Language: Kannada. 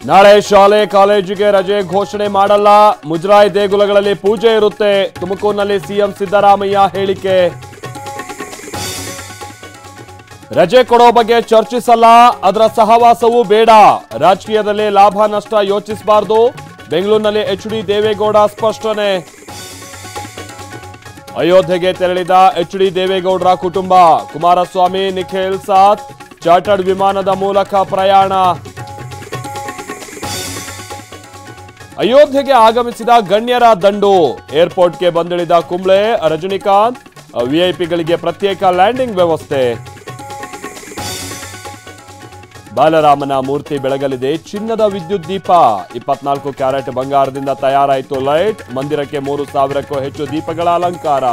ನಾಳೆ ಶಾಲೆ ಕಾಲೇಜಿಗೆ ರಜೆ ಘೋಷಣೆ ಮಾಡಲ್ಲ, ಮುಜರಾಯಿ ದೇಗುಲಗಳಲ್ಲಿ ಪೂಜೆ ಇರುತ್ತೆ. ತುಮಕೂರಿನಲ್ಲಿ ಸಿಎಂ ಸಿದ್ದರಾಮಯ್ಯ ಹೇಳಿಕೆ. ರಜೆ ಕೊಡೋ ಬಗ್ಗೆ ಚರ್ಚಿಸಲ್ಲ, ಅದರ ಸಹವಾಸವೂ ಬೇಡ. ರಾಜಕೀಯದಲ್ಲಿ ಲಾಭ ನಷ್ಟ ಯೋಚಿಸಬಾರದು. ಬೆಂಗಳೂರಿನಲ್ಲಿ ಎಚ್.ಡಿ. ದೇವೇಗೌಡ ಸ್ಪಷ್ಟನೆ. ಅಯೋಧ್ಯೆಗೆ ತೆರಳಿದ ಎಚ್.ಡಿ. ದೇವೇಗೌಡರ ಕುಟುಂಬ. ಕುಮಾರಸ್ವಾಮಿ, ನಿಖಿಲ್ ಸಾಥ್ ಚಾರ್ಟರ್ಡ್ ವಿಮಾನದ ಮೂಲಕ ಪ್ರಯಾಣ. ಅಯೋಧ್ಯೆಗೆ ಆಗಮಿಸಿದ ಗಣ್ಯರ ದಂಡು. ಏರ್ಪೋರ್ಟ್ಗೆ ಬಂದಿಳಿದ ಕುಂಬ್ಳೆ, ರಜನಿಕಾಂತ್. ವಿಐಪಿಗಳಿಗೆ ಪ್ರತ್ಯೇಕ ಲ್ಯಾಂಡಿಂಗ್ ವ್ಯವಸ್ಥೆ. ಬಾಲರಾಮನ ಮೂರ್ತಿ ಬೆಳಗಲಿದೆ ಚಿನ್ನದ ವಿದ್ಯುತ್ ದೀಪ. 24 ಕ್ಯಾರೆಟ್ ಬಂಗಾರದಿಂದ ತಯಾರಾಯಿತು ಲೈಟ್. ಮಂದಿರಕ್ಕೆ 3,000ಕ್ಕೂ ಹೆಚ್ಚು ದೀಪಗಳ ಅಲಂಕಾರ.